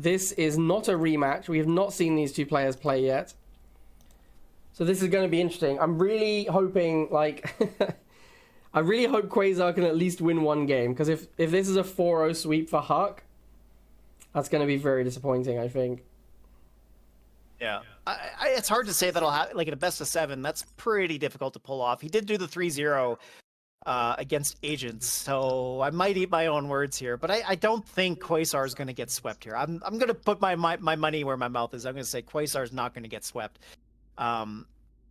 this is not a rematch. We have not seen these two players play yet. So this is going to be interesting. I'm really hoping, like... I really hope Quesar can at least win one game, because if this is a 4-0 sweep for Huck, that's going to be very disappointing, I think. Yeah. It's hard to say that'll have, like, in a best of 7, that's pretty difficult to pull off. He did do the 3-0 against Agents, so I might eat my own words here, but I don't think Quesar is going to get swept here. I'm going to put my money where my mouth is. I'm going to say Quesar is not going to get swept.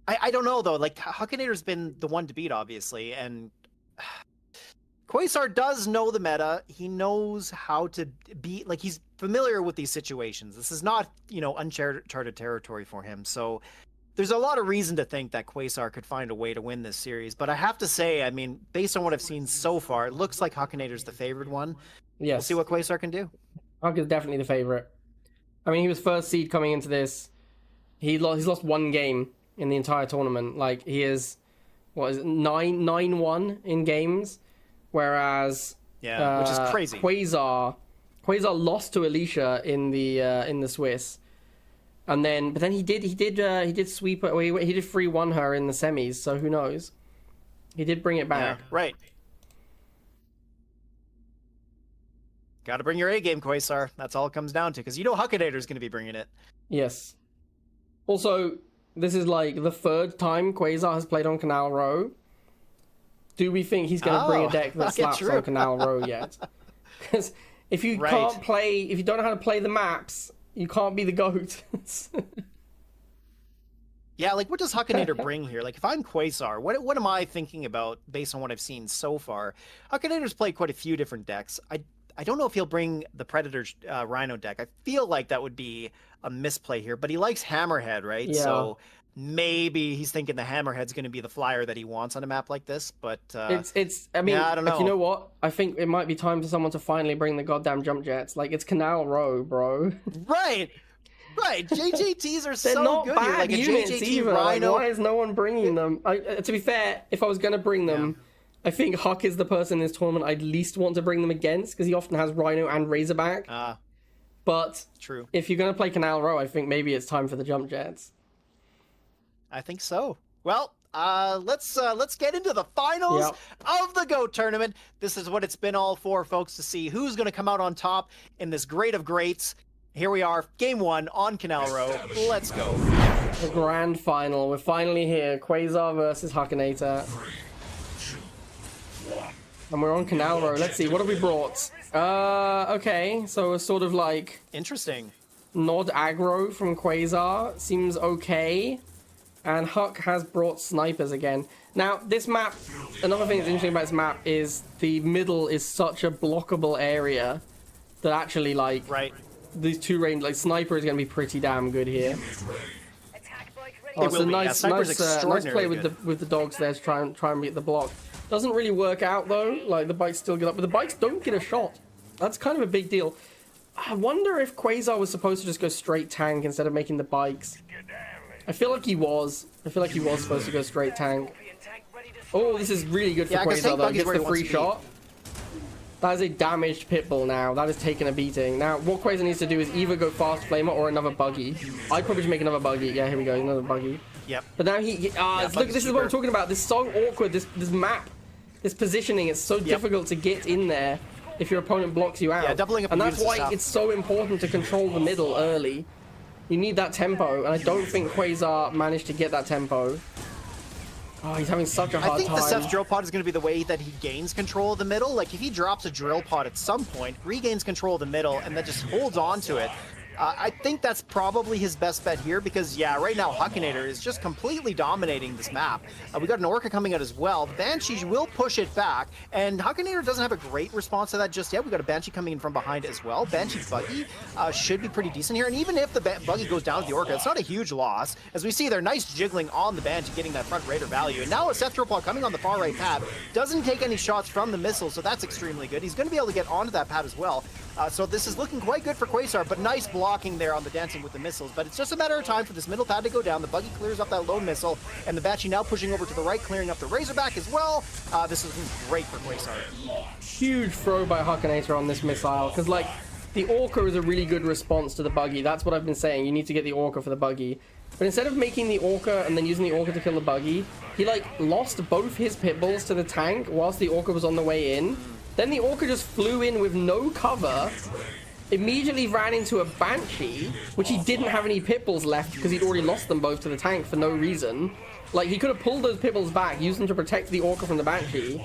I don't know, though. Like, Hukinator's been the one to beat, obviously, and Quesar does know the meta. He knows how to beat, like, he's familiar with these situations. This is not, you know, uncharted territory for him. So there's a lot of reason to think that Quesar could find a way to win this series. But I have to say, I mean, based on what I've seen so far, it looks like Hukinator's the favored one. Yes. We'll see what Quesar can do. Huck is definitely the favorite. I mean, he was first seed coming into this. He's lost one game in the entire tournament. Like, he is, what is it, 9-1 in games, whereas which is crazy. Quesar lost to Alicia in the Swiss, and then he did sweep her. He did 3-1 her in the semis. So who knows? He did bring it back. Yeah, right. Got to bring your A game, Quesar. That's all it comes down to, because you know Hukinator's going to be bringing it. Yes. Also, this is like the 3rd time Quesar has played on Canal Row. Do we think he's going to bring a deck that slaps on Canal Row yet? Because if you can't play, if you don't know how to play the maps, you can't be the GOAT. Yeah, like, what does Hukinator bring here? Like, if I'm Quesar, what am I thinking about based on what I've seen so far? Hukinator's played quite a few different decks. I don't know if he'll bring the Predator Rhino deck. I feel like that would be a misplay here, but he likes Hammerhead, right? Yeah. So maybe he's thinking the Hammerhead's going to be the flyer that he wants on a map like this, but I mean, yeah, I don't know. Like, you know what? I think it might be time for someone to finally bring the goddamn jump jets. Like, it's Canal Row, bro. Right. JJTs are They're so not good bad here. Like a units JJT either. Rhino. Like, why is no one bringing them? To be fair, if I was going to bring them, I think Huck is the person in this tournament I'd least want to bring them against, because he often has Rhino and Razorback. But true. If you're going to play Canal Row, I think maybe it's time for the jump jets. I think so. Well, let's get into the finals of the GO tournament. This is what it's been all for, folks, to see who's going to come out on top in this great of greats. Here we are, game 1 on Canal Row. Let's go. The grand final. We're finally here. Quesar versus Hukinator. And we're on Canal Row. Let's see, what have we brought? Okay, so a sort of like... Interesting. Nod aggro from Quesar. Seems okay. And Huck has brought snipers again. Now, this map, another thing that's interesting about this map is the middle is such a blockable area that actually, like, these two range, like, sniper is going to be pretty damn good here. Oh, so nice play with the dogs there to try and beat the block. Doesn't really work out though. Like, the bikes still get up, but the bikes don't get a shot. That's kind of a big deal. I wonder if Quesar was supposed to just go straight tank instead of making the bikes. I feel like he was. I feel like he was supposed to go straight tank. Oh, this is really good for Quesar though. Gets the free shot. That is a damaged Pitbull now. That has taken a beating. Now, what Quesar needs to do is either go Fast Flamer or another buggy. I'd probably just make another buggy. Yeah, here we go. Another buggy. Yep. But now look, this is what I'm talking about. This is so awkward. This map, this positioning is so difficult to get in there if your opponent blocks you out. Yeah, doubling up. And that's why it's so important to control the middle early. You need that tempo, and I don't think Quesar managed to get that tempo. Oh, he's having such a hard time. I think the Seth's drill pod is going to be the way that he gains control of the middle. Like, if he drops a drill pod at some point, regains control of the middle, and then just holds on to it, I think that's probably his best bet here, because, yeah, right now Hukinator is just completely dominating this map. We got an Orca coming out as well. The Banshee will push it back, and Hukinator doesn't have a great response to that just yet. We got a Banshee coming in from behind as well. Banshee buggy should be pretty decent here, and even if the buggy goes down to the Orca, it's not a huge loss. As we see, they're nice jiggling on the Banshee, getting that front raider value. And now a Seth Tropod coming on the far right pad, doesn't take any shots from the missile, so that's extremely good. He's going to be able to get onto that pad as well. So this is looking quite good for Quesar, but nice blocking there on the dancing with the missiles. But it's just a matter of time for this middle pad to go down. The buggy clears up that lone missile, and the Banshee now pushing over to the right, clearing up the Razorback as well. This is great for Quesar. Huge throw by Hukinator on this missile, because, like, the Orca is a really good response to the buggy. That's what I've been saying. You need to get the Orca for the buggy. But instead of making the Orca and then using the Orca to kill the buggy, he like lost both his pit bulls to the tank whilst the Orca was on the way in. Then the Orca just flew in with no cover, immediately ran into a Banshee, which he didn't have any pit bulls left because he'd already lost them both to the tank for no reason. Like, he could have pulled those pit bulls back, used them to protect the Orca from the Banshee.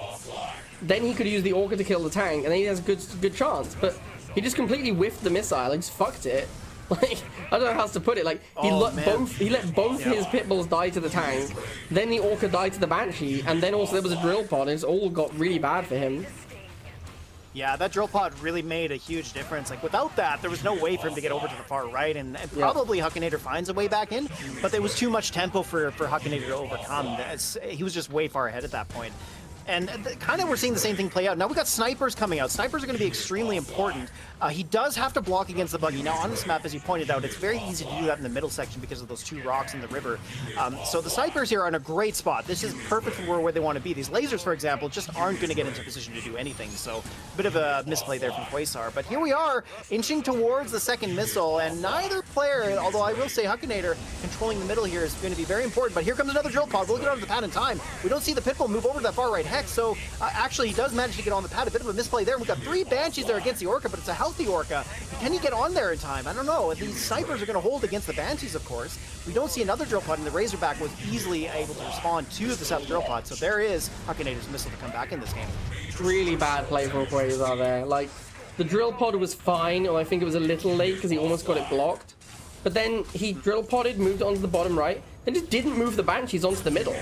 Then he could use the Orca to kill the tank, and then he has a good chance. But he just completely whiffed the missile, like, just fucked it. Like, I don't know how else to put it. Like, he let both his pit bulls die to the tank, then the Orca died to the Banshee, and then also there was a drill pod, and it's all got really bad for him. Yeah, that drill pod really made a huge difference. Like, without that, there was no way for him to get over to the far right, and probably Hukinator finds a way back in, but there was too much tempo for Hukinator to overcome. He was just way far ahead at that point. And kind of we're seeing the same thing play out. Now we got snipers coming out. Snipers are going to be extremely important. He does have to block against the buggy. Now on this map, as you pointed out, it's very easy to do that in the middle section because of those two rocks in the river. So the snipers here are in a great spot. This is perfect for where they want to be. These lasers, for example, just aren't going to get into position to do anything. So a bit of a misplay there from Quesar. But here we are, inching towards the second missile, and neither player, although I will say Hukinator controlling the middle here is going to be very important. But here comes another drill pod. We'll get onto the pad in time. We don't see the pitbull move over to that far right hex, so actually he does manage to get on the pad. A bit of a misplay there. We've got 3 Banshees there against the Orca, but it's a healthy Orca. Can he get on there in time? I don't know. These snipers are going to hold against the Banshees, of course. We don't see another drill pod, and the Razorback was easily able to respond to the South drill pod, so there is Hukinator's missile to come back in this game. Really bad play from Quesar there. Like, the drill pod was fine, or I think it was a little late because he almost got it blocked. But then he drill podded, moved onto the bottom right, and just didn't move the Banshees onto the middle,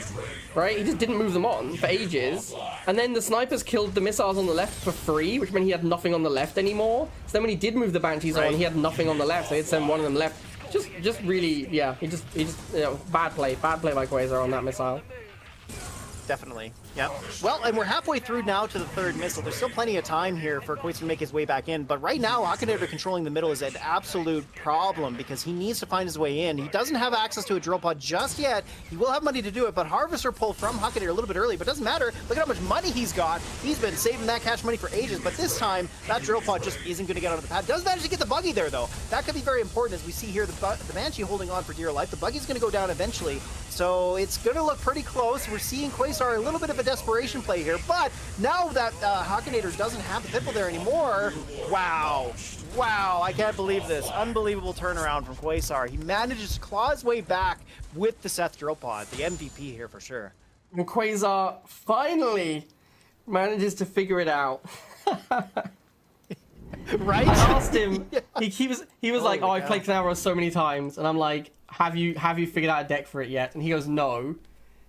right? He just didn't move them on for ages. And then the snipers killed the missiles on the left for free, which meant he had nothing on the left anymore. So then when he did move the Banshees on, he had nothing on the left, so he'd send one of them left. Just really, yeah, he just, you know, bad play by Quesar on that missile. Definitely. Yep. Well, and we're halfway through now to the third missile. There's still plenty of time here for Quesar to make his way back in, but right now, Hukinator controlling the middle is an absolute problem because he needs to find his way in. He doesn't have access to a drill pod just yet. He will have money to do it, but Harvester pull from Hukinator a little bit early, but it doesn't matter. Look at how much money he's got. He's been saving that cash money for ages, but this time, that drill pod just isn't going to get onto the pad. Does manage to get the buggy there, though. That could be very important, as we see here, the Banshee holding on for dear life. The buggy's going to go down eventually, so it's going to look pretty close. We're seeing Quesar a little bit of a desperation play here, but now that Hukinator doesn't have the pitbull there anymore, wow, I can't believe this. Unbelievable turnaround from Quesar. He manages to claw his way back with the Seth drill pod, the MVP here for sure. And Quesar finally manages to figure it out. Right? I asked him, he was like, oh, I've played Canal so many times, and I'm like, have you figured out a deck for it yet? And he goes, no.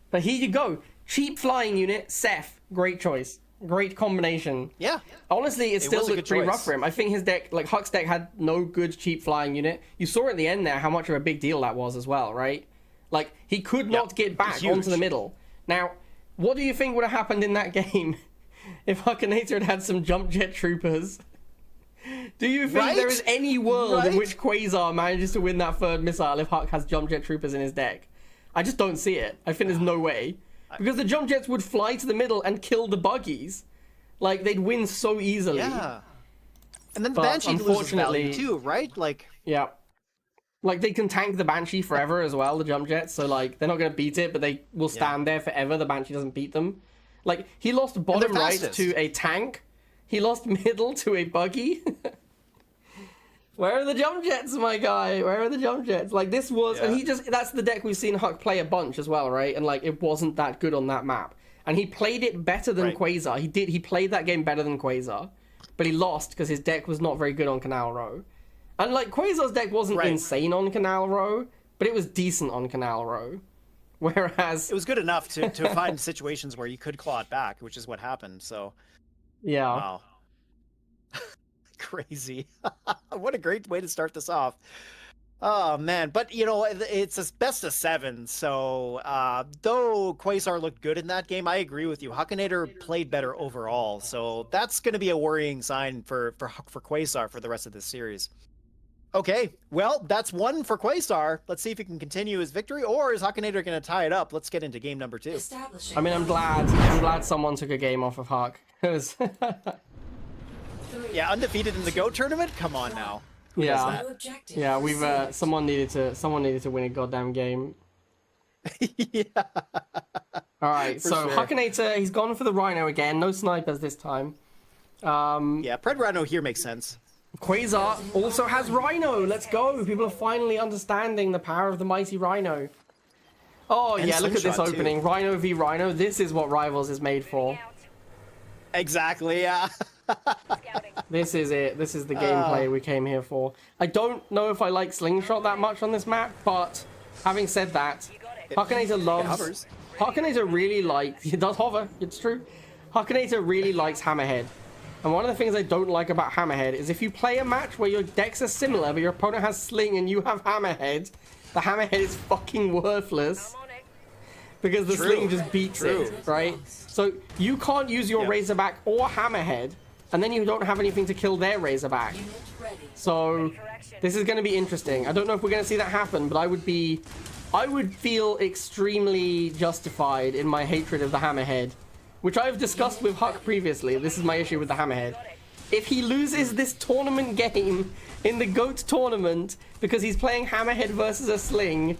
But here you go. Cheap flying unit, Seth. Great choice. Great combination. Yeah. Honestly, it still looked pretty rough for him. I think his deck, like Huck's deck, had no good cheap flying unit. You saw at the end there how much of a big deal that was as well, right? Like, he could not get back onto the middle. Now, what do you think would have happened in that game if Hukinator had some jump jet troopers? Do you think there is any world in which Quesar manages to win that third missile if Huck has jump jet troopers in his deck? I just don't see it. I think there's no way. Because the jump jets would fly to the middle and kill the buggies. Like, they'd win so easily. Yeah. And then the Banshee loses value too, right? Like... Yeah. Like, they can tank the Banshee forever as well, the jump jets. So, like, they're not going to beat it, but they will stand there forever. The Banshee doesn't beat them. Like, he lost bottom right to a tank. He lost middle to a buggy. Where are the jump jets, my guy? Where are the jump jets? Like, this was... And he just... That's the deck we've seen Huck play a bunch as well, right? And, like, it wasn't that good on that map. And he played it better than Quesar. He played that game better than Quesar. But he lost because his deck was not very good on Canal Row. And, like, Quasar's deck wasn't insane on Canal Row, but it was decent on Canal Row. Whereas... It was good enough to find situations where you could claw it back, which is what happened, so... Yeah. Wow. Crazy. What a great way to start this off. Oh man, but you know, it's a best of 7, so though Quesar looked good in that game, I agree with you. Hukinator played better overall, so that's going to be a worrying sign for Quesar for the rest of this series. Okay, well, that's 1 for Quesar. Let's see if he can continue his victory, or is Hukinator going to tie it up? Let's get into game number 2. I mean, I'm glad someone took a game off of Huck, because Yeah, undefeated in the GO tournament? Come on now. Yeah. Yeah, we've someone needed to win a goddamn game. Yeah. Alright, so sure. Hukinator, he's gone for the Rhino again. No snipers this time. Yeah, Pred Rhino here makes sense. Quesar also has Rhino. Let's go. People are finally understanding the power of the mighty Rhino. Oh, And yeah, look at this Slingshot, opening. too. Rhino v Rhino. This is what Rivals is made for. Exactly, yeah. This is it. This is the gameplay we came here for. I don't know if I like Slingshot that much on this map, but having said that, Hukinator loves... hovers. Hukinator really likes... He does hover, it's true. Hukinator really likes Hammerhead. And one of the things I don't like about Hammerhead is if you play a match where your decks are similar, but your opponent has Sling and you have Hammerhead, the Hammerhead is fucking worthless. Because the Sling just beats it, right? So you can't use your Razorback or Hammerhead, and then you don't have anything to kill their Razorback. So this is going to be interesting. I don't know if we're going to see that happen, but I would feel extremely justified in my hatred of the Hammerhead, which I've discussed with Huck previously. This is my issue with the Hammerhead. If he loses this tournament game in the GOAT tournament because he's playing Hammerhead versus a Sling,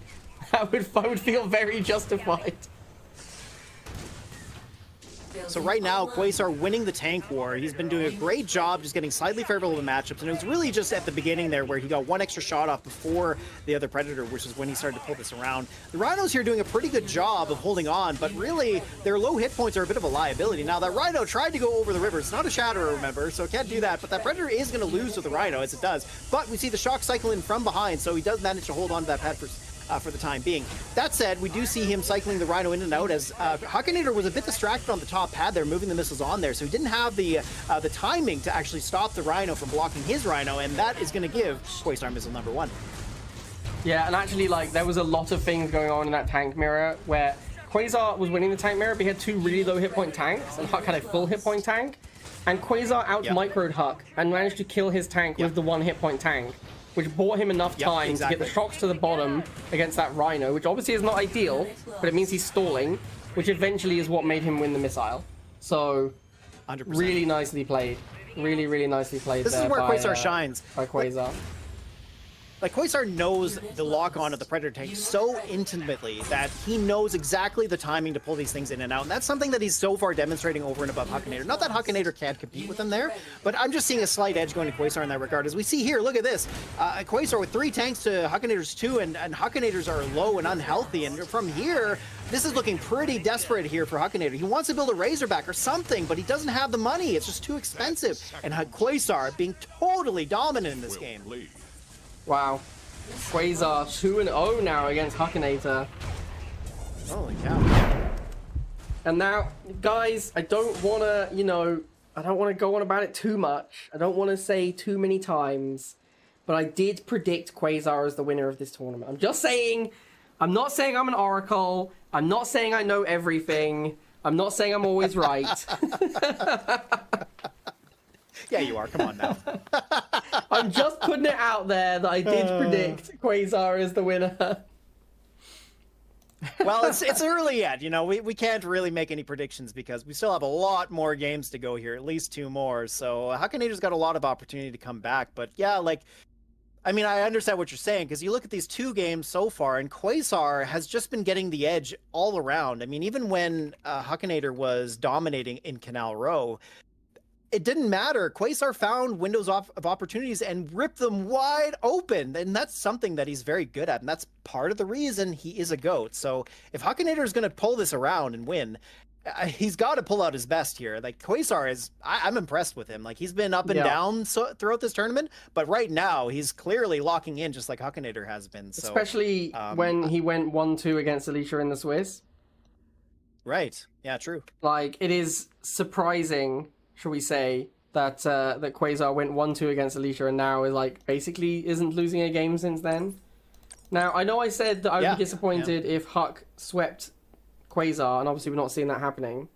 I would feel very justified. So right now, Quesar winning the tank war. He's been doing a great job just getting slightly favorable to matchups, and it was really just at the beginning there where he got one extra shot off before the other Predator, which is when he started to pull this around. The Rhinos here doing a pretty good job of holding on, but really, their low hit points are a bit of a liability. Now, that Rhino tried to go over the river. It's not a Shatterer, remember, so it can't do that, but that Predator is going to lose to the Rhino, as it does. But we see the Shock cycle in from behind, so he does manage to hold on to that pad for the time being. That said, we do see him cycling the Rhino in and out as Hukinator was a bit distracted on the top pad there, moving the missiles on there, so he didn't have the timing to actually stop the Rhino from blocking his Rhino, and that is going to give Quesar missile number 1. Yeah, and actually, like, there was a lot of things going on in that tank mirror where Quesar was winning the tank mirror, but he had two really low hit point tanks, and Huck had a full hit point tank, and Quesar out-microed Huck and managed to kill his tank with the one hit point tank, which bought him enough time to get the shocks to the bottom against that Rhino, which obviously is not ideal, but it means he's stalling, which eventually is what made him win the missile. So, 100%. Really nicely played. Really, really nicely played. This is where Quesar shines. By Quesar. Like, Quesar knows the lock-on of the Predator tank so intimately that he knows exactly the timing to pull these things in and out, and that's something that he's so far demonstrating over and above Hukinator. Not that Hukinator can't compete with him there, but I'm just seeing a slight edge going to Quesar in that regard. As we see here, look at this. Quesar with 3 tanks to Hukinator's 2, and Hukinators are low and unhealthy, and from here, this is looking pretty desperate here for Hukinator. He wants to build a Razorback or something, but he doesn't have the money. It's just too expensive. And Quesar being totally dominant in this game. Wow. Quesar 2-0 now against Hukinator. Holy cow. And now, guys, I don't want to, I don't want to go on about it too much. I don't want to say too many times. But I did predict Quesar as the winner of this tournament. I'm just saying, I'm not saying I'm an oracle. I'm not saying I know everything. I'm not saying I'm always right. Yeah, you are. Come on now. I'm just putting it out there that I did predict Quesar as the winner. Well, it's early yet. We can't really make any predictions because we still have a lot more games to go here, at least 2 more. So Hukinator's got a lot of opportunity to come back. But yeah, I understand what you're saying because you look at these 2 games so far, and Quesar has just been getting the edge all around. I mean, even when Hukinator was dominating in Canal Row, it didn't matter. Quesar found windows of opportunities and ripped them wide open. And that's something that he's very good at. And that's part of the reason he is a GOAT. So if Hukinator is going to pull this around and win, he's got to pull out his best here. Like, Quesar is, I'm impressed with him. Like, he's been up and down throughout this tournament. But right now, he's clearly locking in just like Hukinator has been. So, especially when he went 1-2 against Alicia in the Swiss. Right. Yeah, true. Like, it is surprising, shall we say, that that Quesar went 1-2 against Alicia and now is basically isn't losing a game since then. Now, I know I said that I would be disappointed if Huck swept Quesar, and obviously we're not seeing that happening.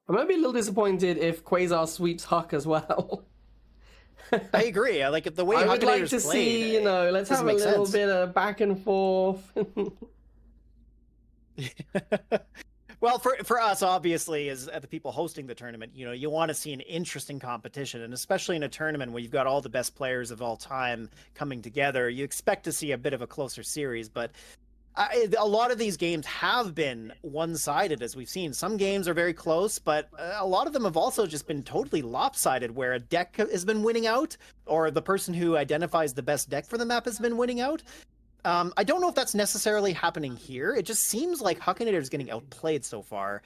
I'm going to be a little disappointed if Quesar sweeps Huck as well. I agree. Like, the way I would like to played, see, let's have a little bit of back and forth. Well, for us, obviously, as the people hosting the tournament, you want to see an interesting competition, and especially in a tournament where you've got all the best players of all time coming together, you expect to see a bit of a closer series. But a lot of these games have been one-sided, as we've seen. Some games are very close, but a lot of them have also just been totally lopsided, where a deck has been winning out, or the person who identifies the best deck for the map has been winning out. I don't know if that's necessarily happening here. It just seems like Hukinator is getting outplayed so far.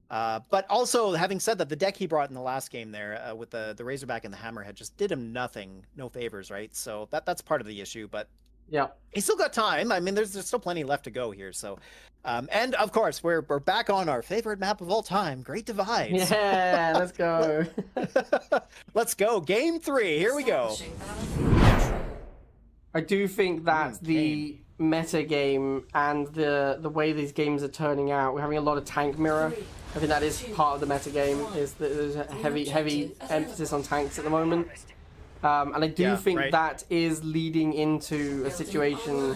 But also, having said that, the deck he brought in the last game there with the Razorback and the Hammerhead just did him nothing, no favors, right? So that's part of the issue, but yeah, he's still got time. I mean, there's still plenty left to go here. So, and of course, we're back on our favorite map of all time, Great Divide. Yeah, let's go. Let's go. Game 3. Here we go. I do think that the meta game and the way these games are turning out, we're having a lot of tank mirror. I think that is part of the meta game, is that there's a heavy emphasis on tanks at the moment. And I do think that is leading into a situation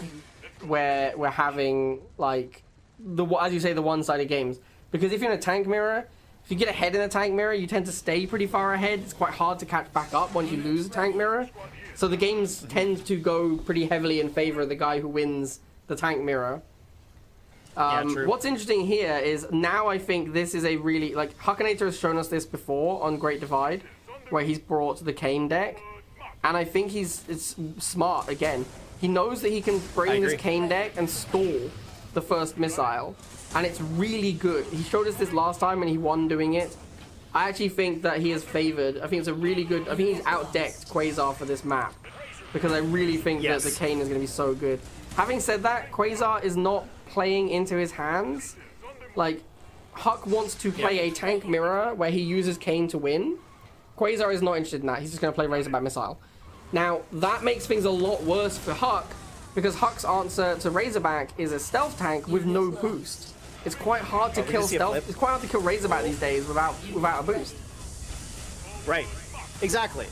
where we're having, like, as you say, the one-sided games. Because if you're in a tank mirror, if you get ahead in a tank mirror, you tend to stay pretty far ahead. It's quite hard to catch back up once you lose a tank mirror. So the games tend to go pretty heavily in favor of the guy who wins the tank mirror. What's interesting here is now I think this is a really, like, Hukinator has shown us this before on Great Divide, where he's brought the Kayn deck. And I think it's smart again. He knows that he can bring this Kayn deck and stall the first missile. And it's really good. He showed us this last time and he won doing it. I actually think that he is favored. I think it's a really good... I think he's outdecked Quesar for this map. Because I really think that the Kayn is going to be so good. Having said that, Quesar is not playing into his hands. Like, Huck wants to play a tank mirror where he uses Kayn to win. Quesar is not interested in that. He's just going to play Razorback Missile. Now, that makes things a lot worse for Huck, because Huck's answer to Razorback is a stealth tank with no boost. It's quite hard to kill stealth. It's quite hard to kill Razorback these days without a boost. Right. Exactly.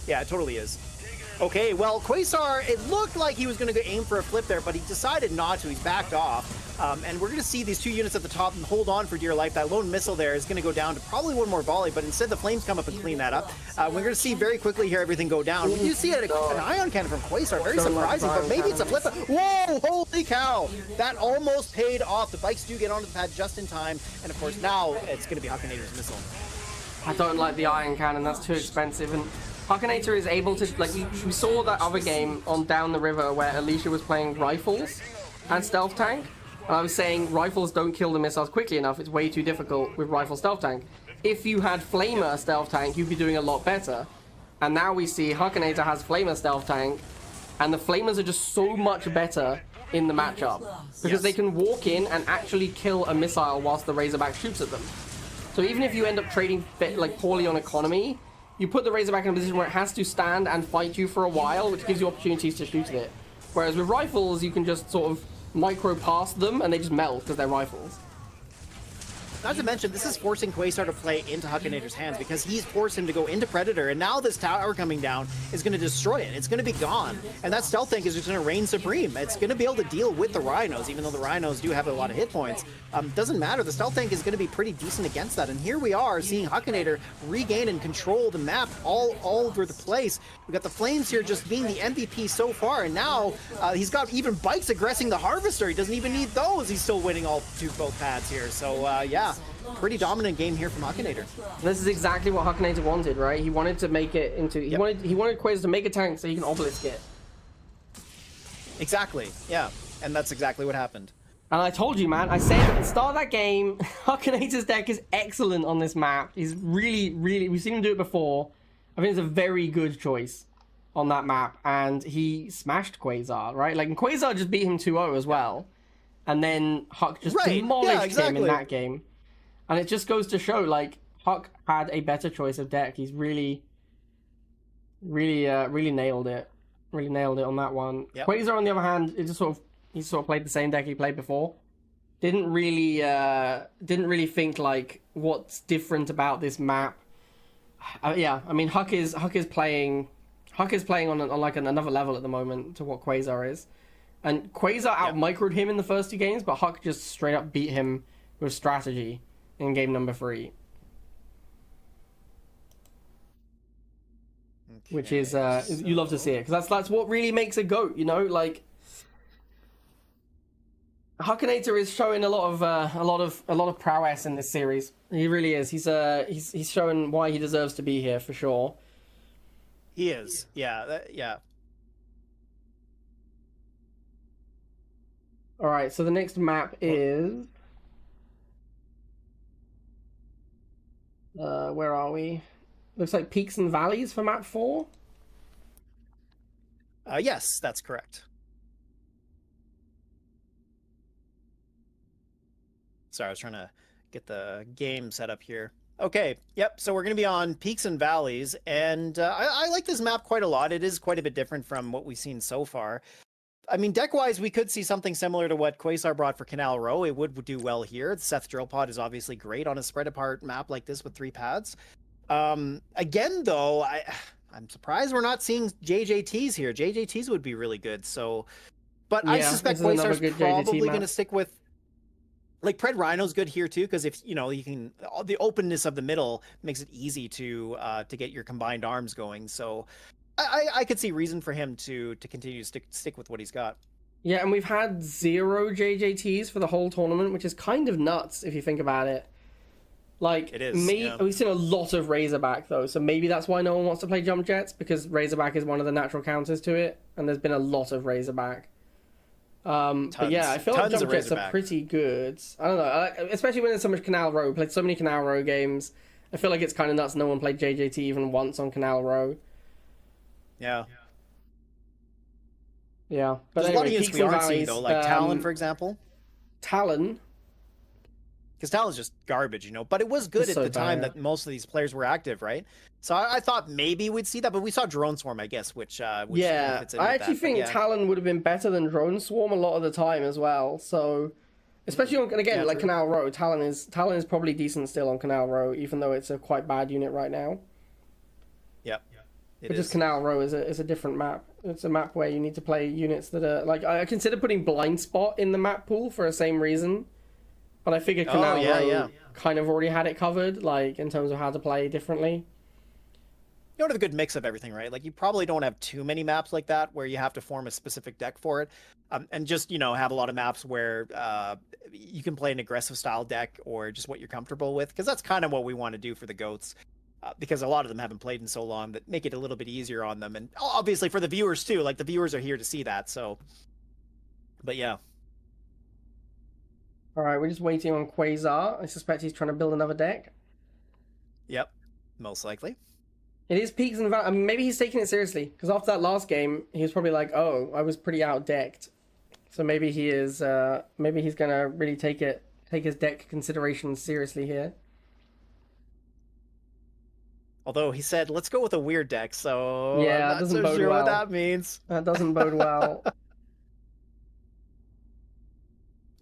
Yeah, it totally is. Okay, well, Quesar, it looked like he was going to go aim for a flip there, but he decided not to. He's backed off. And we're going to see these two units at the top and hold on for dear life. That lone missile there is going to go down to probably one more volley, but instead the flames come up and clean that up. We're going to see very quickly here everything go down. We do see an ion cannon from Quesar. Very surprising, but maybe it's a flip. Whoa, holy cow. That almost paid off. The bikes do get onto the pad just in time. And of course, now it's going to be Hukinator's missile. I don't like the ion cannon. That's too expensive. And Hukinator is able to, like, we saw that other game on Down the River where Alicia was playing rifles and stealth tank. And I was saying rifles don't kill the missiles quickly enough. It's way too difficult with rifle stealth tank. If you had Flamer stealth tank, you'd be doing a lot better. And now we see Hukinator has Flamer stealth tank, and the Flamers are just so much better in the matchup because they can walk in and actually kill a missile whilst the Razorback shoots at them. So even if you end up trading like poorly on economy, you put the Razorback in a position where it has to stand and fight you for a while, which gives you opportunities to shoot at it. Whereas with rifles, you can just sort of micro past them and they just melt because they're rifles. Not to mention, this is forcing Quesar to play into Hukinator's hands because he's forced him to go into Predator, and now this tower coming down is going to destroy it. It's going to be gone, and that stealth tank is just going to reign supreme. It's going to be able to deal with the Rhinos, even though the Rhinos do have a lot of hit points. Doesn't matter. The stealth tank is going to be pretty decent against that, and here we are seeing Hukinator regain and control the map all over the place. We've got the Flames here just being the MVP so far, and now he's got even bikes aggressing the Harvester. He doesn't even need those. He's still winning both pads here, so yeah. Pretty dominant game here from Hukinator. This is exactly what Hukinator wanted, right? He wanted to make it into... He wanted Quesar to make a tank so he can obelisk it. Exactly, yeah. And that's exactly what happened. And I told you, man. I said at the start of that game, Hukinator's deck is excellent on this map. He's really... We've seen him do it before. I think it's a very good choice on that map. And he smashed Quesar, right? Like, and Quesar just beat him 2-0 as well. And then Huck just demolished him in that game. And it just goes to show, like, Huck had a better choice of deck. He's really nailed it. Really nailed it on that one. Yep. Quesar, on the other hand, he sort of played the same deck he played before. Didn't really think, like, what's different about this map. Yeah, I mean, Huck is playing on like another level at the moment to what Quesar is. And Quesar out-microed him in the first two games, but Huck just straight up beat him with strategy in game number 3. Okay, which is you love to see it, because that's what really makes a GOAT, you know. Like, Hukinator is showing a lot of prowess in this series. He really is. He's showing why he deserves to be here for sure. He is. Yeah. Yeah. All right. So the next map is where are we? Looks like Peaks and Valleys for map 4. Yes, that's correct. Sorry, I was trying to get the game set up here. Okay, yep, so we're going to be on Peaks and Valleys, and I like this map quite a lot. It is quite a bit different from what we've seen so far. I mean, deck-wise, we could see something similar to what Quesar brought for Canal Row. It would do well here. Seth's Drill Pod is obviously great on a spread-apart map like this with 3 pads. Again, though, I'm surprised we're not seeing JJTs here. JJTs would be really good, so... But yeah, I suspect Quesar's probably going to stick with... Like, Pred Rhino's good here, too, because if, you know, you can... The openness of the middle makes it easy to get your combined arms going, so... I could see reason for him to continue to stick with what he's got. Yeah, and we've had 0 JJTs for the whole tournament, which is kind of nuts, if you think about it. Like, it is, we've seen a lot of Razorback, though, so maybe that's why no one wants to play Jump Jets, because Razorback is one of the natural counters to it, and there's been a lot of Razorback. But yeah, I feel like Jump Jets are pretty good. I don't know, especially when there's so much Canal Row. Played so many Canal Row games. I feel like it's kind of nuts no one played JJT even once on Canal Row. Yeah. Yeah. But there's anyway, a lot of units we aren't seeing, though, like Talon, for example. Talon? Because Talon's just garbage, you know. But it was good at the time that most of these players were active, right? So I thought maybe we'd see that, but we saw Drone Swarm, I guess, which yeah, I actually think Talon would have been better than Drone Swarm a lot of the time as well. So, especially on, again, like Canal Row, Talon is probably decent still on Canal Row, even though it's a quite bad unit right now. Yep. But just Canal Row is a different map. It's a map where you need to play units that are like, I consider putting Blind Spot in the map pool for the same reason. But I figured Canal Row kind of already had it covered, like in terms of how to play differently. You don't have a good mix of everything, right? Like, you probably don't have too many maps like that where you have to form a specific deck for it. And just, you know, have a lot of maps where you can play an aggressive style deck or just what you're comfortable with. Because that's kind of what we want to do for the GOATs. Because a lot of them haven't played in so long that make it a little bit easier on them. And obviously for the viewers, too. Like, the viewers are here to see that, so... But, yeah. Alright, we're just waiting on Quesar. I suspect he's trying to build another deck. Yep, most likely. It is Peaks and Valleys. I mean, maybe he's taking it seriously. Because after that last game, he was probably like, oh, I was pretty outdecked. So maybe he is... maybe he's going to really take his deck considerations seriously here. Although he said, let's go with a weird deck, so yeah, I'm not so sure what that means. That doesn't bode well.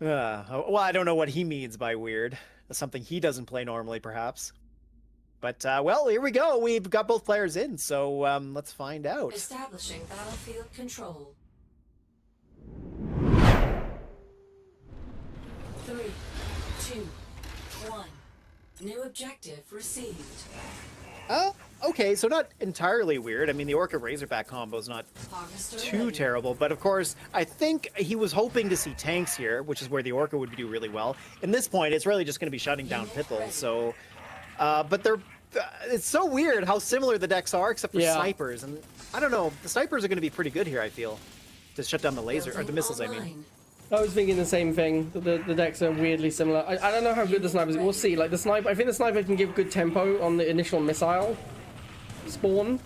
Well, I don't know what he means by weird. That's something he doesn't play normally, perhaps. But, well, here we go. We've got both players in, so let's find out. Establishing battlefield control. 3, 2, 1. New objective received. Okay, so not entirely weird. I mean, the Orca Razorback combo is not too terrible, but of course, I think he was hoping to see tanks here, which is where the Orca would do really well. In this point, it's really just going to be shutting down Pitbull, so... but they're... it's so weird how similar the decks are, except for snipers, and I don't know, the snipers are going to be pretty good here, I feel, to shut down the laser, or the missiles, I mean. I was thinking the same thing. The decks are weirdly similar. I don't know how good the snipers are. We'll see. Like, the sniper... I think the sniper can give good tempo on the initial missile spawn.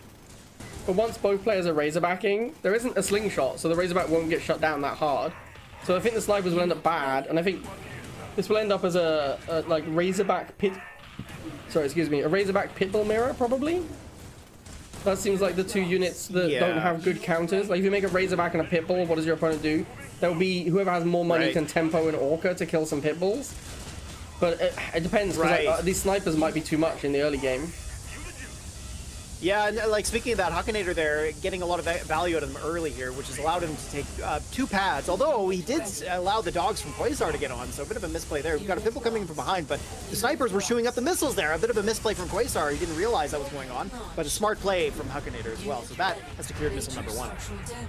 But once both players are Razorbacking, there isn't a slingshot, so the Razorback won't get shut down that hard. So I think the snipers will end up bad, and I think this will end up as a like, Razorback pit... Sorry, excuse me. A Razorback Pitbull mirror, probably? That seems like the two units that don't have good counters. Like, if you make a Razorback and a Pitbull, what does your opponent do? There will be whoever has more money can tempo an Orca to kill some Pitbulls. But it depends, because like, these snipers might be too much in the early game. Yeah, and like speaking of that, Hukinator there getting a lot of value out of him early here, which has allowed him to take 2 pads, although he did allow the dogs from Quesar to get on, so a bit of a misplay there. We've got a Pipple coming in from behind, but the snipers were shooting up the missiles there. A bit of a misplay from Quesar. He didn't realize that was going on, but a smart play from Hukinator as well, so that has secured missile number 1.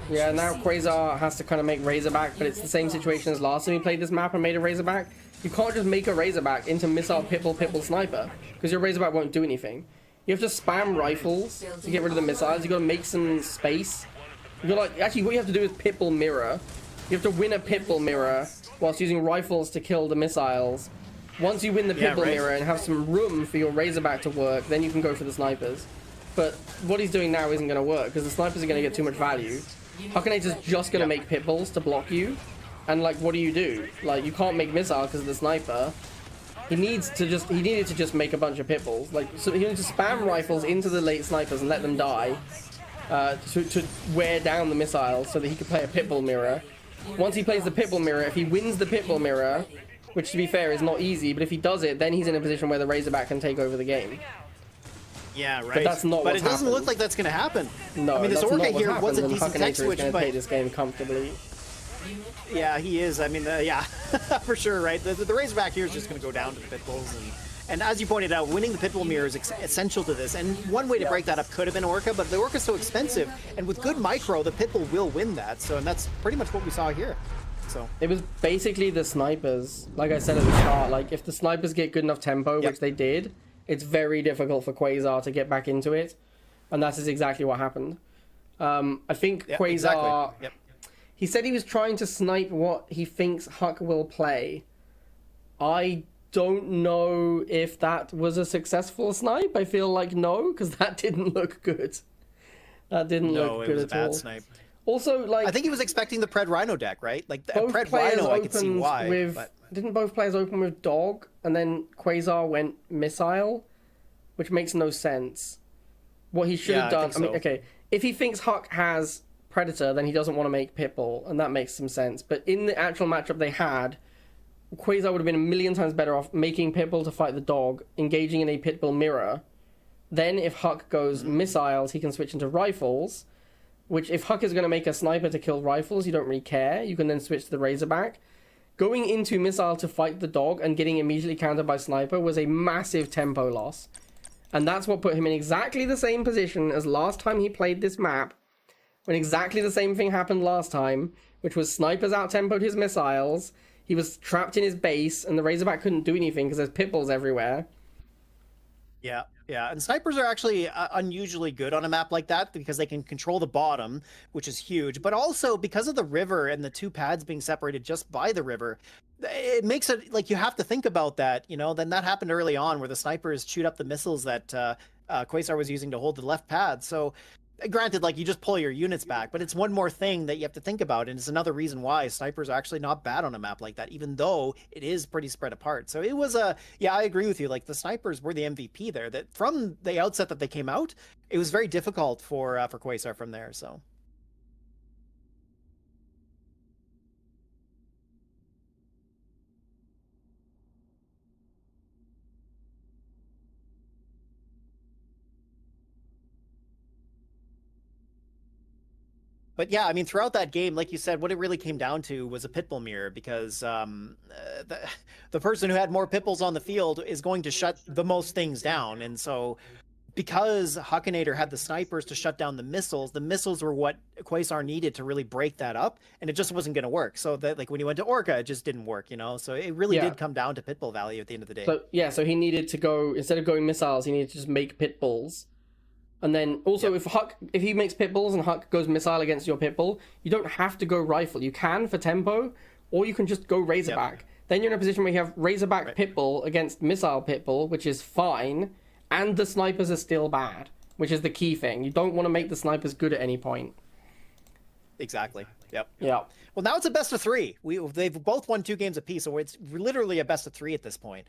Yeah, now Quasar has to kind of make Razorback, but it's the same situation as last time he played this map and made a Razorback. You can't just make a Razorback into missile Pipple Sniper, because your Razorback won't do anything. You have to spam rifles to get rid of the missiles. You got to make some space. You got like actually what you have to do is Pipple mirror. You have to win a Pipple mirror whilst using rifles to kill the missiles. Once you win the Pipple mirror and have some room for your Razorback to work, then you can go for the snipers. But what he's doing now isn't going to work because the snipers are going to get too much value. Hukinator's just going to make Pipples to block you, and like what do? Like you can't make missile because of the sniper. He needed to just make a bunch of Pipples. Like, so he needed to spam rifles into the late snipers and let them die to wear down the missiles so that he could play a Pipple mirror. Once he plays the Pipple mirror, if he wins the Pipple mirror, which to be fair is not easy, but if he does it, then he's in a position where the Razorback can take over the game. Yeah, right. But that's not. But it doesn't look like that's going to happen. No, I mean, this Orca here was a and decent tech switch, but but play this game comfortably. Yeah, he is. I mean, yeah, for sure, right? The Razorback here is just going to go down to the Pitbulls. And as you pointed out, winning the Pitbull mirror is essential to this. And one way to break that up could have been Orca, but the Orca's so expensive. And with good micro, the Pitbull will win that. So, and that's pretty much what we saw here. So it was basically the snipers. Like I said at the start, like if the snipers get good enough tempo, which they did, it's very difficult for Quesar to get back into it. And that is exactly what happened. I think Quesar... Exactly. He said he was trying to snipe what he thinks Huck will play. I don't know if that was a successful snipe. I feel like no, because that didn't look good. That didn't look good at all. No, it was a bad snipe. Also, like... I think he was expecting the Pred Rhino deck, right? Like, the Pred Rhino, I could see why. But... Didn't both players open with Dog, and then Quesar went Missile? Which makes no sense. What he should have done... I mean, okay, if he thinks Huck has Predator, then he doesn't want to make Pitbull, and that makes some sense. But in the actual matchup they had, Quesar would have been a million times better off making Pitbull to fight the Dog, engaging in a Pitbull mirror. Then if Huck goes missiles, he can switch into rifles, which if Huck is going to make a sniper to kill rifles, you don't really care. You can then switch to the Razorback. Going into missile to fight the Dog and getting immediately countered by sniper was a massive tempo loss. And that's what put him in exactly the same position as last time he played this map, when exactly the same thing happened last time, which was snipers out-tempoed his missiles, he was trapped in his base, and the Razorback couldn't do anything because there's Pitbulls everywhere. Yeah, and snipers are actually unusually good on a map like that because they can control the bottom, which is huge, but also because of the river and the 2 pads being separated just by the river, it makes it like you have to think about that, you know. Then that happened early on where the snipers chewed up the missiles that Quesar was using to hold the left pad. So granted, like, you just pull your units back, but it's one more thing that you have to think about, and it's another reason why snipers are actually not bad on a map like that, even though it is pretty spread apart. So it was I agree with you. Like, the snipers were the MVP there. That from the outset that they came out, it was very difficult for Quesar from there. So. But yeah, I mean, throughout that game, like you said, what it really came down to was a Pitbull mirror, because the person who had more Pitbulls on the field is going to shut the most things down. And so because Hukinator had the snipers to shut down the missiles were what Quesar needed to really break that up, and it just wasn't going to work. So that, like, when you went to Orca, it just didn't work, you know? So it really did come down to Pitbull value at the end of the day. So he needed to go, instead of going missiles, he needed to just make Pitbulls. And then also if he makes Pitbulls and Huck goes missile against your Pitbull, you don't have to go rifle. You can for tempo, or you can just go Razorback. Then you're in a position where you have Razorback Pitbull against missile Pitbull, which is fine, and the snipers are still bad, which is the key thing. You don't want to make the snipers good at any point. Exactly. Yep. Yeah. Well, now it's a best of 3. They've both won 2 games apiece, so it's literally a best of 3 at this point.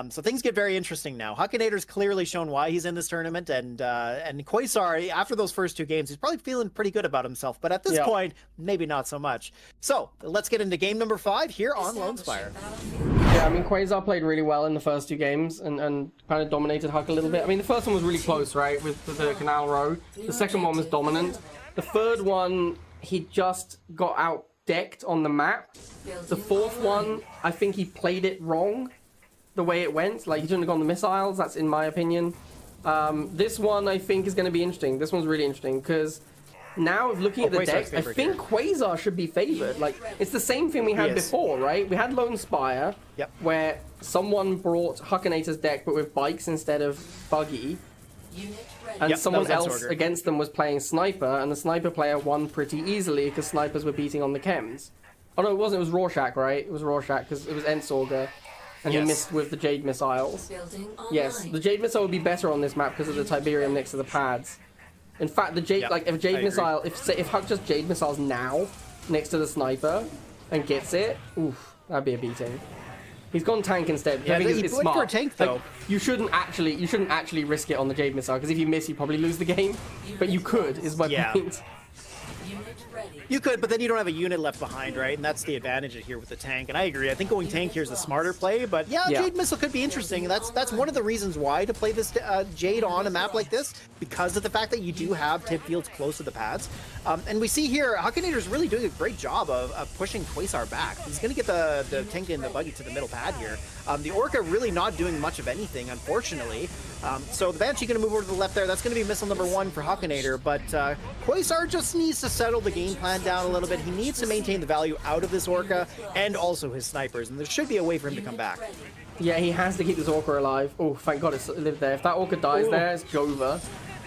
So things get very interesting now. Hukinator's clearly shown why he's in this tournament, and Quesar, after those first 2 games, he's probably feeling pretty good about himself. But at this point, maybe not so much. So let's get into game number 5 here on Lone Spire. Yeah, I mean, Quasar played really well in the first 2 games and kind of dominated Huck a little bit. I mean, the first one was really close, right, with the Canal Row. The second one was dominant. The third one, he just got out-decked on the map. The fourth one, I think he played it wrong, the way it went. Like, he shouldn't have gone the missiles, that's in my opinion. This one, I think, is going to be interesting. This one's really interesting, because now, looking at the deck, I think Quasar should be favored. Like, it's the same thing we had before, right? We had Lone Spire, where someone brought Hukinator's deck, but with bikes instead of buggy. And someone else against them was playing Sniper, and the Sniper player won pretty easily because Snipers were beating on the chems. Oh no, it wasn't. It was Rorschach, right? It was Rorschach because it was Endsorger, and he missed with the Jade missiles. Yes, the Jade missile would be better on this map because of the Tiberium next to the pads. In fact, the Jade, like, if Jade missile, if Huck just Jade missiles now next to the Sniper and gets it, oof, that'd be a beating. He's gone tank instead. Yeah, I think it's smart. For a tank, though. Like, you shouldn't actually risk it on the Jade missile because if you miss, you probably lose the game. But you could, is my point. You could, but then you don't have a unit left behind, right? And that's the advantage here with the tank. And I agree. I think going tank here is the smarter play. But yeah, Jade Missile could be interesting. And that's one of the reasons why to play this Jade on a map like this, because of the fact that you do have tip fields close to the pads. And we see here, Hukinator is really doing a great job of pushing Quesar back. He's going to get the tank and the buggy to the middle pad here. The Orca really not doing much of anything, unfortunately. So the Banshee going to move over to the left there. That's going to be missile number 1 for Hukinator. But Quesar just needs to settle the game plan down a little bit. He needs to maintain the value out of this Orca and also his snipers. And there should be a way for him to come back. Yeah, he has to keep this Orca alive. Oh, thank God it lived there. If that Orca dies there, it's over.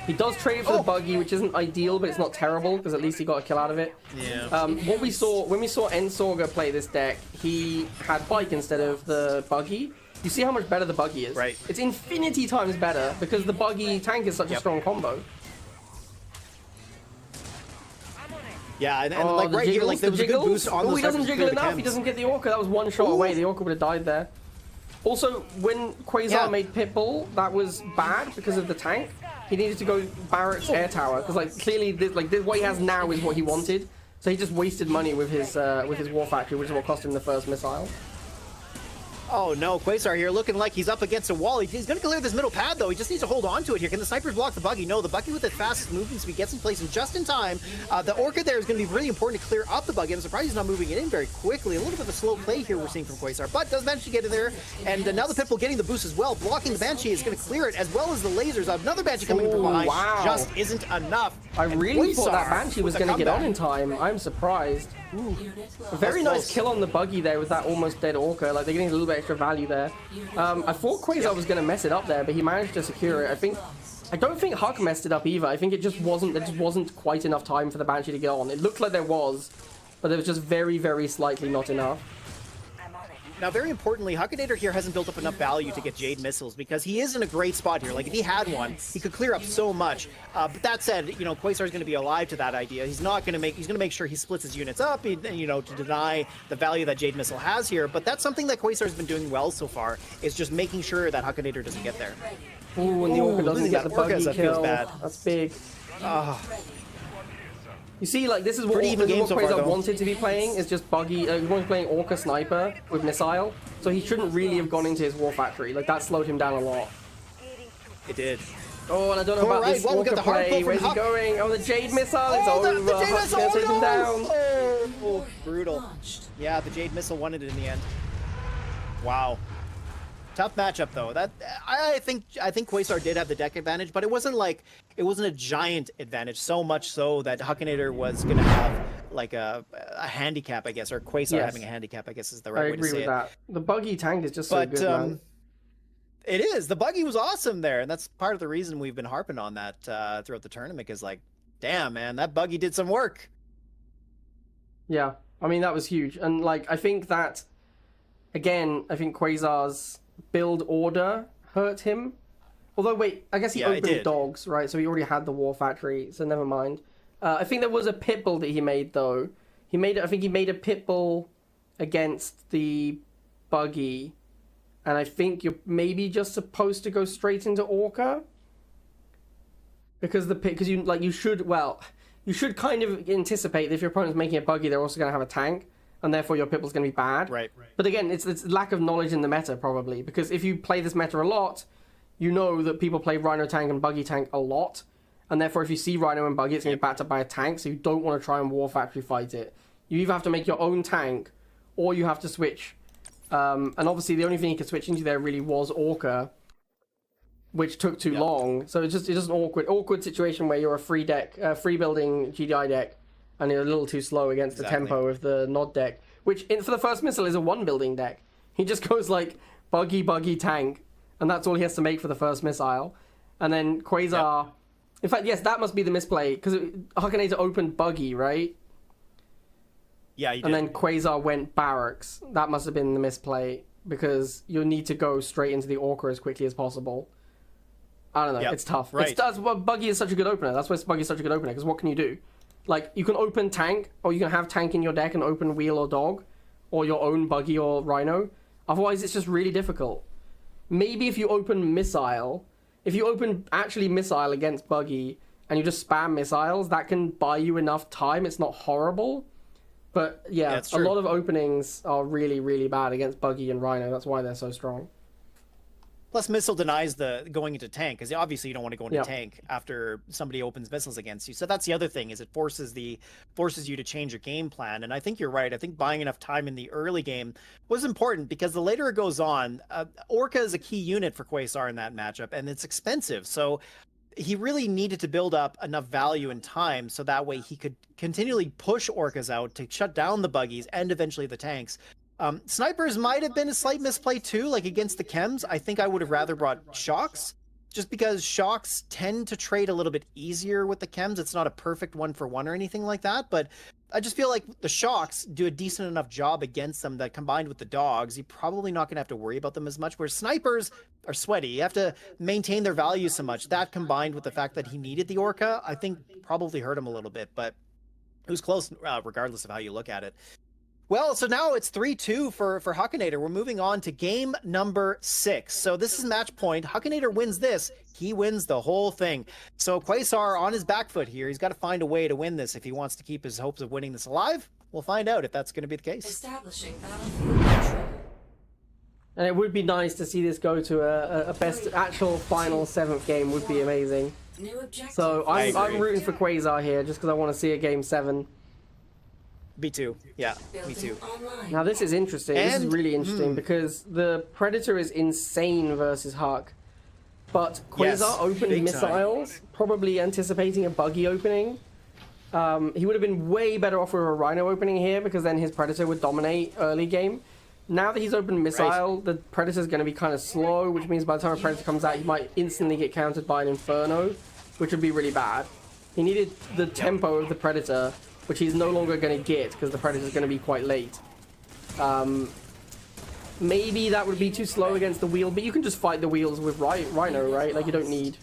He does trade for the buggy, which isn't ideal, but it's not terrible because at least he got a kill out of it. Yeah. What we saw when we saw Endsorger play this deck, he had bike instead of the buggy. You see how much better the buggy is. Right. It's infinity times better because the buggy tank is such a strong combo. Yeah, and like right here, like there was a good boost on the he doesn't jiggle enough. He doesn't get the Orca. That was one shot away. The Orca would have died there. Also, when Quasar made Pitbull, that was bad because of the tank. He needed to go Barrett's air tower because, like, clearly, what he has now is what he wanted. So he just wasted money with his War Factory, which is what cost him the first missile. Oh no, Quesar here looking like he's up against a wall. He's going to clear this middle pad though. He just needs to hold on to it here. Can the snipers block the buggy? No, the buggy with the fastest movement speed gets in place and just in time. The Orca there is going to be really important to clear up the buggy. I'm surprised he's not moving it in very quickly. A little bit of a slow play here we're seeing from Quesar, but does manage to get in there. And now the Pitbull getting the boost as well. Blocking the Banshee is going to clear it as well as the lasers. Another Banshee coming in from behind just isn't enough. I really thought that Banshee was going to get on in time. I'm surprised. Ooh. A very nice kill on the buggy there with that almost dead Orca. Like, they're getting a little bit extra value there. I thought Quasar was going to mess it up there, but he managed to secure it. I don't think Huck messed it up either. I think it just wasn't. There just wasn't quite enough time for the Banshee to get on. It looked like there was, but there was just very, very slightly not enough. Now, very importantly, Hukinator here hasn't built up enough value to get Jade missiles because he is in a great spot here. Like, if he had one, he could clear up so much. But that said, you know, Quesar is going to be alive to that idea. He's not going to make. He's going to make sure he splits his units up, you know, to deny the value that Jade missile has here. But that's something that Quesar has been doing well so far. Is just making sure that Hukinator doesn't get there. Ooh, and the Orca doesn't get the buggy kill. That's big. You see, like, this is what Quasar wanted to be playing, is just buggy. He wanted playing Orca Sniper with missile, so he shouldn't really have gone into his War Factory. Like, that slowed him down a lot. It did. Oh, and I don't know about this Orca play. Where's he going? Oh, the Jade missile! It's over! Huck's gonna take him down! Oh, brutal. Yeah, the Jade missile won it in the end. Wow. Tough matchup though. That I think Quesar did have the deck advantage, but it wasn't a giant advantage. So much so that Hukinator was gonna have like a handicap, I guess, or Quesar having a handicap, I guess is the right way to say it. I agree with that. The buggy tank is just so good, man. It is. The buggy was awesome there, and that's part of the reason we've been harping on that throughout the tournament. Is like, damn man, that buggy did some work. Yeah, I mean that was huge, and like I think that again, I think Quasar's build order hurt him. Although, wait, I guess he opened dogs, right? So he already had the War Factory, so never mind. I think there was a Pitbull that he made, though. I think he made a Pitbull against the buggy, and I think you're maybe just supposed to go straight into Orca. Because you should kind of anticipate that if your opponent's making a buggy, they're also going to have a tank. and therefore your Pitbull's going to be bad. Right. But again, it's lack of knowledge in the meta, probably, because if you play this meta a lot, you know that people play Rhino Tank and Buggy Tank a lot, and therefore if you see Rhino and Buggy, it's going to be backed up by a tank, so you don't want to try and War Factory fight it. You either have to make your own tank, or you have to switch. And obviously the only thing you could switch into there really was Orca, which took too long. So it's just an awkward situation where you're a free building GDI deck, and you're a little too slow against the tempo of the Nod deck, which for the first missile is a 1 building deck. He just goes like Buggy, tank, and that's all he has to make for the first missile. And then Quasar... Yep. In fact, yes, that must be the misplay, because Hukinator opened Buggy, right? Yeah, he did. And then Quasar went Barracks. That must have been the misplay, because you'll need to go straight into the Orca as quickly as possible. I don't know, it's tough. Right. Buggy is such a good opener. That's why Buggy is such a good opener, because what can you do? Like, you can open tank, or you can have tank in your deck and open wheel or dog, or your own Buggy or Rhino. Otherwise, it's just really difficult. Maybe if you open missile... If you open actually missile against Buggy and you just spam missiles, that can buy you enough time. It's not horrible. But yeah, a lot of openings are really, really bad against Buggy and Rhino. That's why they're so strong. Plus, missile denies the going into tank, because obviously you don't want to go into tank after somebody opens missiles against you. So that's the other thing, is it forces you to change your game plan. And I think you're right. I think buying enough time in the early game was important, because the later it goes on, Orca is a key unit for Quesar in that matchup, and it's expensive. So he really needed to build up enough value and time so that way he could continually push Orcas out to shut down the Buggies and eventually the tanks. Snipers might have been a slight misplay too, like against the chems. I think I would have rather brought Shocks, just because Shocks tend to trade a little bit easier with the chems. It's not a perfect 1-for-1 or anything like that, but I just feel like the Shocks do a decent enough job against them that combined with the dogs, you're probably not going to have to worry about them as much, whereas Snipers are sweaty. You have to maintain their value so much. That combined with the fact that he needed the Orca, I think probably hurt him a little bit, but it was close regardless of how you look at it. Well, so now it's 3-2 for Hukinator. We're moving on to game number 6. So this is match point. Hukinator wins this. He wins the whole thing. So Quesar on his back foot here. He's got to find a way to win this if he wants to keep his hopes of winning this alive. We'll find out if that's going to be the case. Establishing battlefield control. And it would be nice to see this go to a best actual final 7th game. Would be amazing. New objective. So I'm rooting for Quesar here just because I want to see a game 7. Me too. Yeah, me too. Now this is interesting. This is really interesting because the Predator is insane versus Huck. But Quesar opened missiles, probably anticipating a Buggy opening. He would have been way better off with a Rhino opening here because then his Predator would dominate early game. Now that he's opened missile, the Predator's going to be kind of slow, which means by the time a Predator comes out, he might instantly get countered by an Inferno, which would be really bad. He needed the tempo of the Predator, which he's no longer going to get because the Predator's going to be quite late. Maybe that would be too slow against the wheel, but you can just fight the wheels with Rhino, right? Like, you don't need...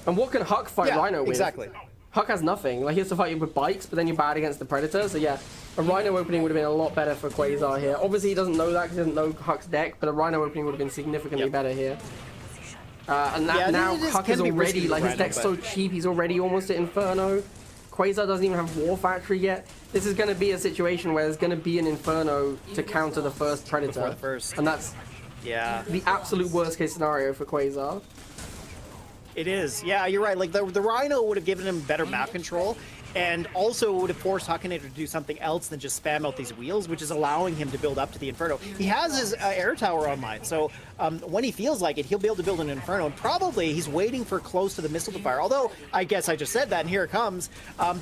And what can Huck fight Rhino with? Exactly. Huck has nothing. Like, he has to fight you with bikes, but then you're bad against the Predator. So, yeah, a Rhino opening would have been a lot better for Quesar here. Obviously, he doesn't know that because he doesn't know Huck's deck, but a Rhino opening would have been significantly better here. And now Huck is already, like, his deck's so cheap, he's already almost at Inferno. Quesar doesn't even have War Factory yet. This is going to be a situation where there's going to be an Inferno to counter the first Predator. And that's the absolute worst case scenario for Quesar. It is. Yeah, you're right. Like, the Rhino would have given him better map control, and also would have forced Hukinator to do something else than just spam out these wheels, which is allowing him to build up to the Inferno. He has his air tower online, so when he feels like it, he'll be able to build an Inferno, and probably he's waiting for close to the missile to fire, although I guess I just said that, and here it comes.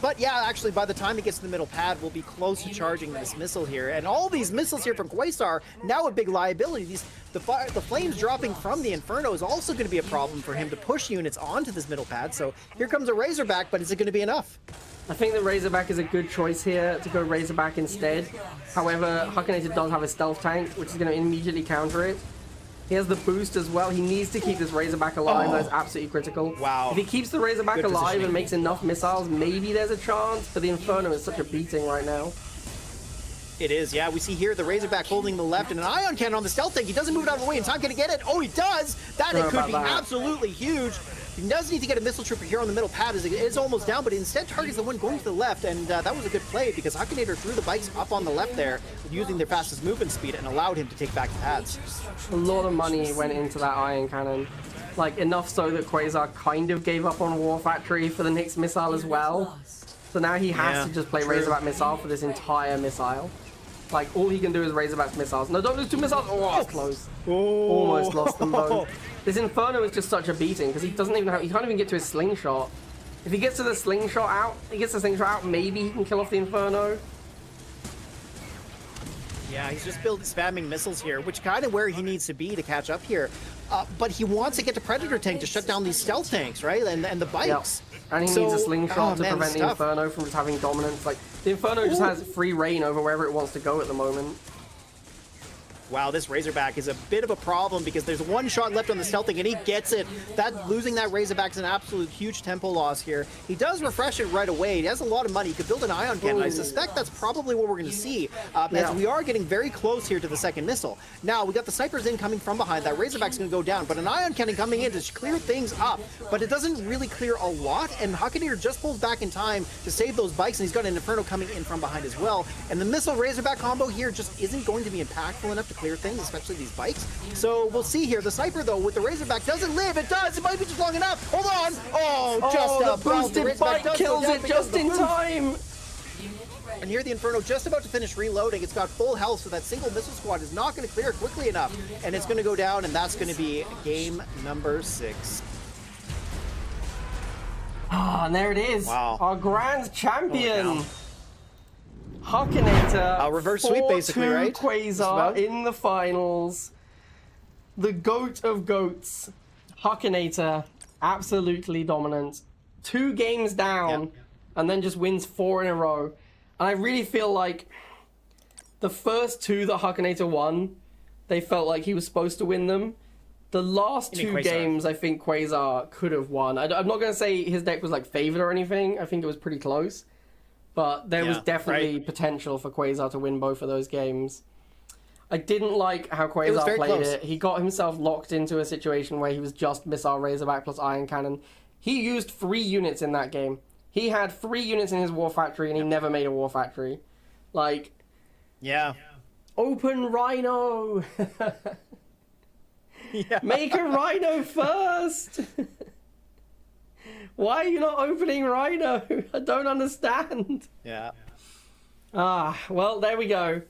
But yeah, actually, by the time he gets to the middle pad, we'll be close to charging this missile here, and all these missiles here from Quesar, now a big liability. The flames dropping from the Inferno is also going to be a problem for him to push units onto this middle pad, so here comes a Razorback, but is it going to be enough? I think the Razorback is a good choice here to go Razorback instead. However, Hukinator does have a stealth tank, which is going to immediately counter it. He has the boost as well. He needs to keep this Razorback alive. That's absolutely critical. Wow. If he keeps the Razorback alive and makes enough missiles, maybe there's a chance, but the Inferno is such a beating right now. It is, yeah. We see here the Razorback holding the left and an ion cannon on the stealth tank. He doesn't move it out of the way in time. Can he get it? Oh, he does! That it could be absolutely huge. He does need to get a Missile Trooper here on the middle pad as it is almost down, but instead targets the one going to the left, and that was a good play because Hukinator threw the bikes up on the left there using their fastest movement speed and allowed him to take back the pads. A lot of money went into that iron cannon. Like, enough so that Quesar kind of gave up on War Factory for the next missile as well. So now he has to just play Razorback Missile for this entire missile. Like, all he can do is Razorback missiles. No, don't lose 2 missiles! Oh, it's close. Almost lost them both. This Inferno is just such a beating, because he doesn't even have, he can't even get to his slingshot. If he gets to the slingshot out, maybe he can kill off the Inferno. Yeah, he's just spamming missiles here, which kind of where he needs to be to catch up here. But he wants to get to Predator Tank to shut down these stealth tanks, right? And the bikes. Yep. And he needs a slingshot to prevent the Inferno from just having dominance. Like, the Inferno just has free reign over wherever it wants to go at the moment. Wow, this Razorback is a bit of a problem because there's one shot left on the stealth thing and he gets it. Losing that Razorback is an absolute huge tempo loss here. He does refresh it right away. He has a lot of money. He could build an ion cannon. I suspect that's probably what we're going to see as we are getting very close here to the second missile. Now, we got the snipers in coming from behind. That Razorback's going to go down, but an ion cannon coming in to clear things up. But it doesn't really clear a lot, and Hukinator just pulls back in time to save those bikes, and he's got an Inferno coming in from behind as well. And the missile Razorback combo here just isn't going to be impactful enough to clear things, especially these bikes. So we'll see here. The sniper, though, with the Razorback doesn't live. It does. It might be just long enough. Hold on. Oh, just the boosted bike kills it just in time. And here the Inferno just about to finish reloading. It's got full health, so that single missile squad is not going to clear quickly enough. And it's going to go down, and that's going to be game number 6. Ah, and there it is. Wow. Our grand champion. Hukinator, reverse sweep basically, right? Quesar in the finals. The GOAT of GOATs. Hukinator, absolutely dominant. 2 games down, and then just wins 4 in a row. And I really feel like the first 2 that Hukinator won, they felt like he was supposed to win them. The last 2 games, I think Quesar could have won. I'm not going to say his deck was like favored or anything. I think it was pretty close. But there was definitely potential for Quesar to win both of those games. I didn't like how Quesar played it. He got himself locked into a situation where he was just Missile Razorback plus Iron Cannon. He used 3 units in that game. He had 3 units in his War Factory, and he never made a War Factory. Like... Yeah. Open Rhino! Make a Rhino first! Why are you not opening Rhino? I don't understand. Yeah. Ah, well, there we go.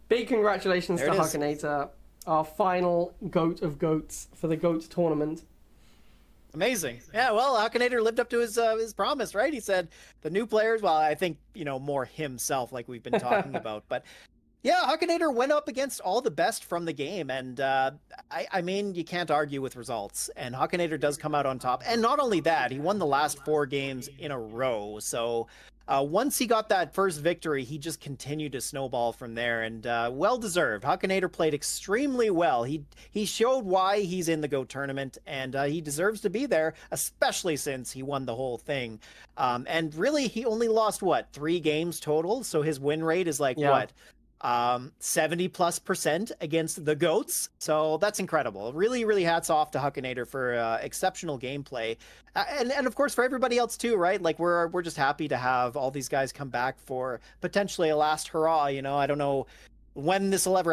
Big congratulations to Hukinator, our final GOAT of GOATs for the GOAT tournament. Amazing. Yeah, well, Hukinator lived up to his promise, right? He said the new players, well, I think, more himself, like we've been talking about, but yeah, Hukinator went up against all the best from the game, and I mean, you can't argue with results, and Hukinator does come out on top. And not only that, he won the last 4 games in a row, so once he got that first victory, he just continued to snowball from there, and well-deserved. Hukinator played extremely well. He showed why he's in the GOAT tournament, and he deserves to be there, especially since he won the whole thing. And really, he only lost, 3 games total, so his win rate is like, 70+% against the GOATs. So that's incredible. Really, really hats off to Hukinator for exceptional gameplay. And of course for everybody else too, right? Like we're just happy to have all these guys come back for potentially a last hurrah. I don't know when this will ever happen.